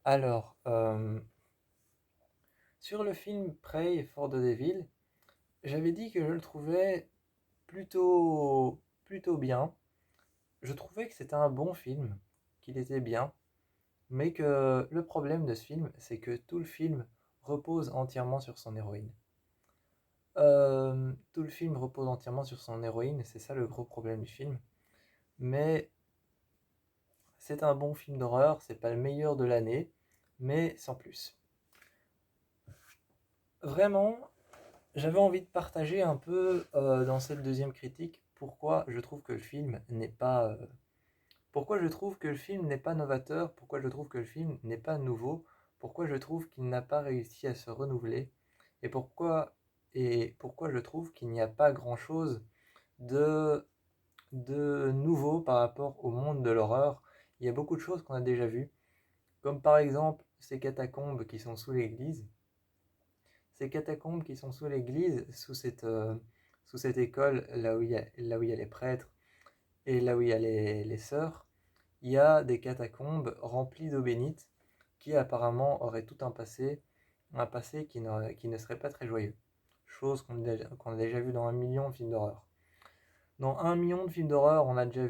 Alors, sur le film Prey for the Devil, j'avais dit que je le trouvais plutôt bien. Je trouvais que c'était un bon film, qu'il était bien, mais que le problème de ce film, c'est que tout le film repose entièrement sur son héroïne. Tout le film repose entièrement sur son héroïne, et c'est ça le gros problème du film. Mais c'est un bon film d'horreur, c'est pas le meilleur de l'année, mais sans plus. Vraiment, j'avais envie de partager un peu dans cette deuxième critique pourquoi je trouve que le film n'est pas pourquoi je trouve que le film n'est pas novateur, pourquoi je trouve que le film n'est pas nouveau, pourquoi je trouve qu'il n'a pas réussi à se renouveler et pourquoi je trouve qu'il n'y a pas grand-chose de nouveau par rapport au monde de l'horreur. Il y a beaucoup de choses qu'on a déjà vues, comme par exemple ces catacombes qui sont sous l'église. Ces catacombes qui sont sous l'église, sous cette école, là où il y a les prêtres et là où il y a les sœurs, il y a des catacombes remplies d'eau bénite qui apparemment auraient tout un passé qui ne serait pas très joyeux. Chose qu'on a déjà vu dans 1 million de films d'horreur. Dans 1 million de films d'horreur, on a déjà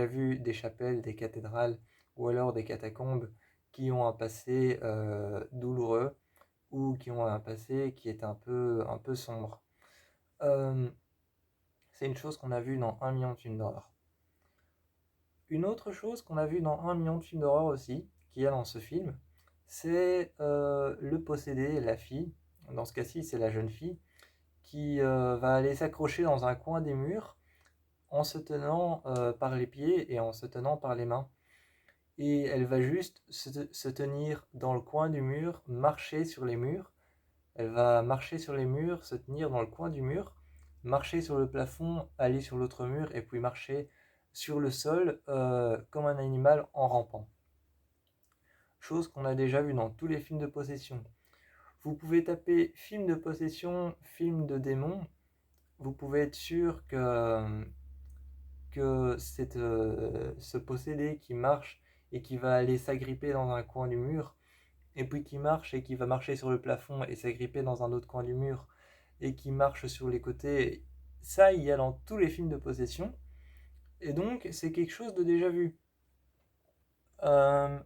vu des chapelles, des cathédrales ou alors des catacombes qui ont un passé douloureux ou qui ont un passé qui est un peu sombre. Euh, c'est une chose qu'on a vue dans 1 million de films d'horreur. Une autre chose qu'on a vue dans 1 million de films d'horreur aussi, qui est dans ce film, c'est le possédé, la fille, dans ce cas-ci c'est la jeune fille, qui va aller s'accrocher dans un coin des murs en se tenant par les pieds et en se tenant par les mains. Et elle va juste se tenir dans le coin du mur, marcher sur les murs. Elle va marcher sur les murs, se tenir dans le coin du mur, marcher sur le plafond, aller sur l'autre mur et puis marcher sur le sol comme un animal en rampant. Chose qu'on a déjà vue dans tous les films de possession. Vous pouvez taper film de possession, film de démon, vous pouvez être sûr que c'est ce possédé qui marche et qui va aller s'agripper dans un coin du mur, et puis qui marche et qui va marcher sur le plafond et s'agripper dans un autre coin du mur, et qui marche sur les côtés. Ça, il y a dans tous les films de possession, et donc c'est quelque chose de déjà vu. Euh,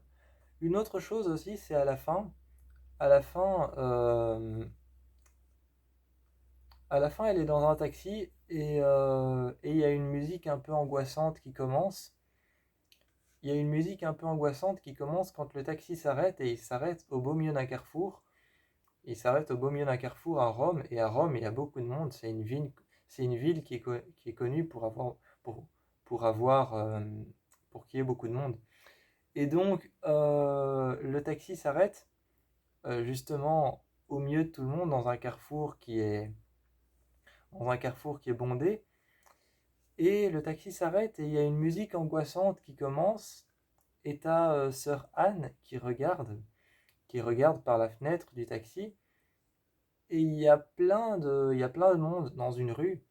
une autre chose aussi, c'est à la fin. À la fin, elle est dans un taxi et il y a une musique un peu angoissante qui commence. Il y a une musique un peu angoissante qui commence quand le taxi s'arrête et il s'arrête au beau milieu d'un carrefour. Il s'arrête au beau milieu d'un carrefour à Rome et à Rome il y a beaucoup de monde. C'est une ville qui est connue pour avoir pour qu'il y ait beaucoup de monde. Et donc le taxi s'arrête justement au milieu de tout le monde dans un carrefour qui est bondé. Et le taxi s'arrête et il y a une musique angoissante qui commence. Et t'as sœur Anne qui regarde par la fenêtre du taxi. Et il y a plein de monde dans une rue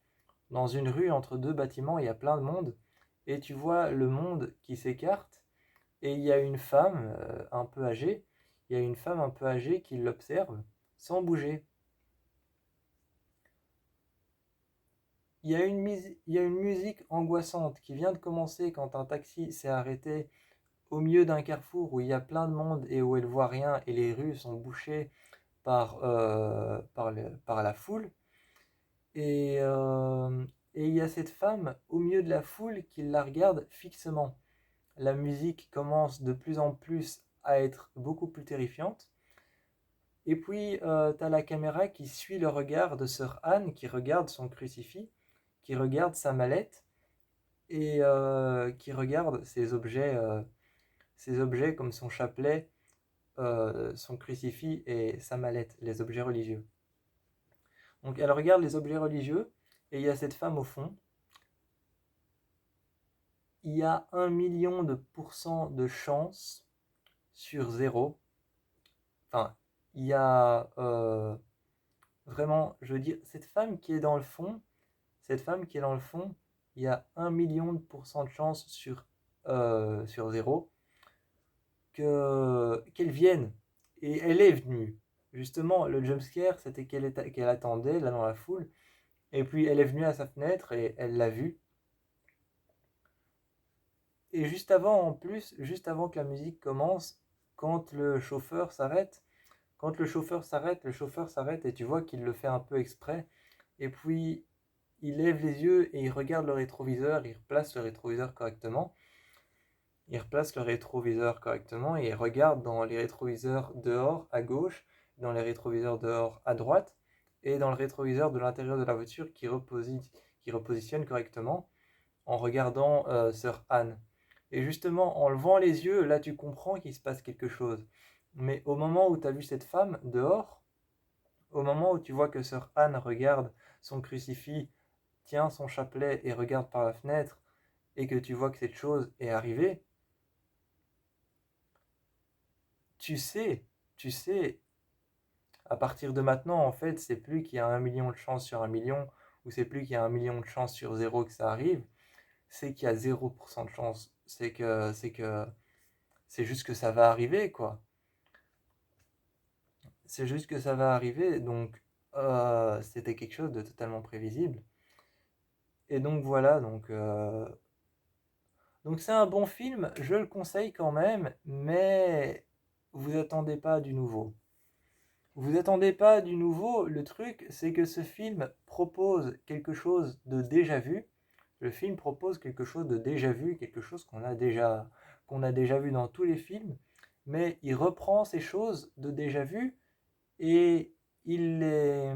entre deux bâtiments, il y a plein de monde. Et tu vois le monde qui s'écarte. Et il y a une femme un peu âgée. Il y a une femme un peu âgée qui l'observe sans bouger. Il y a une musique angoissante qui vient de commencer quand un taxi s'est arrêté au milieu d'un carrefour où il y a plein de monde et où elle voit rien et les rues sont bouchées par la foule. Et, euh, et il y a cette femme au milieu de la foule qui la regarde fixement. La musique commence de plus en plus à être beaucoup plus terrifiante. Et puis, tu as la caméra qui suit le regard de sœur Anne, qui regarde son crucifix, qui regarde sa mallette et qui regarde ses objets comme son chapelet, son crucifix et sa mallette, les objets religieux. Donc elle regarde les objets religieux et il y a cette femme au fond. Il y a 1 million de chances sur zéro. Enfin, il y a vraiment, je veux dire, cette femme qui est dans le fond, il y a 1 million de chances sur zéro qu'elle vienne. Et elle est venue. Justement, le jumpscare, c'était qu'elle attendait, là, dans la foule. Et puis, elle est venue à sa fenêtre et elle l'a vu. Et juste avant, en plus, juste avant que la musique commence, quand le chauffeur s'arrête, le chauffeur s'arrête et tu vois qu'il le fait un peu exprès. Et puis, il lève les yeux et il regarde le rétroviseur, il replace le rétroviseur correctement. Et il regarde dans les rétroviseurs dehors à gauche, dans les rétroviseurs dehors à droite et dans le rétroviseur de l'intérieur de la voiture qui repositionne correctement en regardant Sir Anne. Et justement, en levant les yeux, là tu comprends qu'il se passe quelque chose. Mais au moment où tu as vu cette femme dehors, au moment où tu vois que Sir Anne regarde son crucifix, tient son chapelet et regarde par la fenêtre, et que tu vois que cette chose est arrivée, tu sais, tu sais, à partir de maintenant, en fait, c'est plus qu'il y a 1 million de chances sur 1 million, ou c'est plus qu'il y a 1 million de chances sur zéro que ça arrive, c'est qu'il y a 0% de chance. C'est juste que ça va arriver, quoi. C'est juste que ça va arriver, donc c'était quelque chose de totalement prévisible. Et donc voilà, donc c'est un bon film, je le conseille quand même, mais vous attendez pas du nouveau. Vous attendez pas du nouveau, le truc c'est que ce film propose quelque chose de déjà vu. Le film propose quelque chose de déjà vu, quelque chose qu'on a déjà vu dans tous les films, mais il reprend ces choses de déjà vu et il les,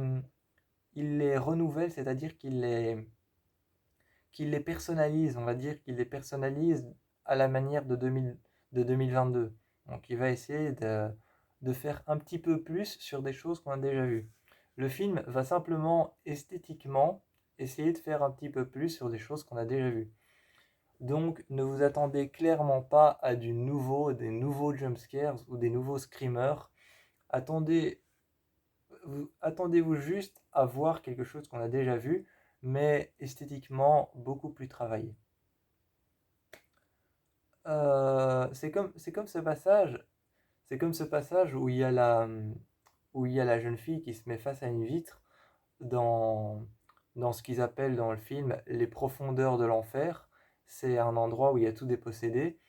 il les renouvelle, c'est-à-dire qu'il les personnalise, on va dire qu'il les personnalise à la manière de 2022. Donc il va essayer de faire un petit peu plus sur des choses qu'on a déjà vues. Le film va simplement esthétiquement essayer de faire un petit peu plus sur des choses qu'on a déjà vues. Donc ne vous attendez clairement pas à des nouveaux jumpscares ou des nouveaux screamers. Attendez, attendez-vous juste à voir quelque chose qu'on a déjà vu, mais esthétiquement beaucoup plus travaillé. C'est comme ce passage, où où il y a la jeune fille qui se met face à une vitre dans, dans ce qu'ils appellent dans le film les profondeurs de l'enfer. C'est un endroit où il y a tout dépossédé.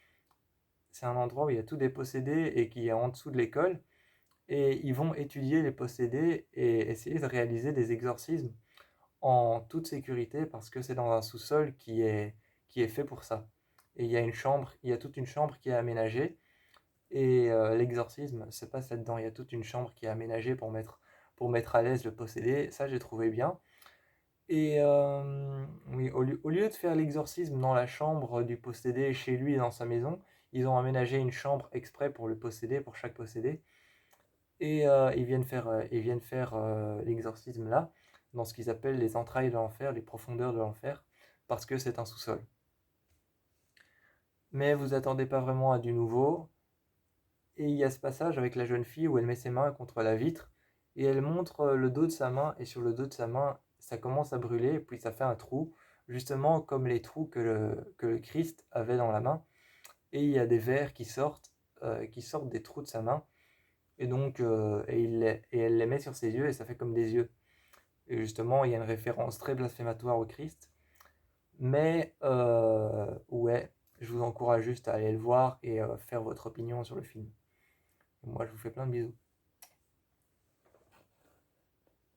C'est un endroit où il y a tout dépossédé et qui est en dessous de l'école. Et ils vont étudier les possédés et essayer de réaliser des exorcismes en toute sécurité parce que c'est dans un sous-sol qui est fait pour ça. Et il y a toute une chambre qui est aménagée et l'exorcisme se passe là-dedans. Il y a toute une chambre qui est aménagée pour mettre à l'aise le possédé. Ça, j'ai trouvé bien. Et oui, au lieu de faire l'exorcisme dans la chambre du possédé chez lui dans sa maison, ils ont aménagé une chambre exprès pour le possédé, pour chaque possédé. Et ils viennent faire l'exorcisme là, dans ce qu'ils appellent les entrailles de l'enfer, les profondeurs de l'enfer, parce que c'est un sous-sol. Mais vous attendez pas vraiment à du nouveau. Et il y a ce passage avec la jeune fille où elle met ses mains contre la vitre et elle montre le dos de sa main et sur le dos de sa main ça commence à brûler et puis ça fait un trou, justement comme les trous que le Christ avait dans la main. Et il y a des vers qui sortent des trous de sa main et donc et elle les met sur ses yeux et ça fait comme des yeux. Et justement il y a une référence très blasphématoire au Christ. Mais ouais, je vous encourage juste à aller le voir et faire votre opinion sur le film. Moi, je vous fais plein de bisous.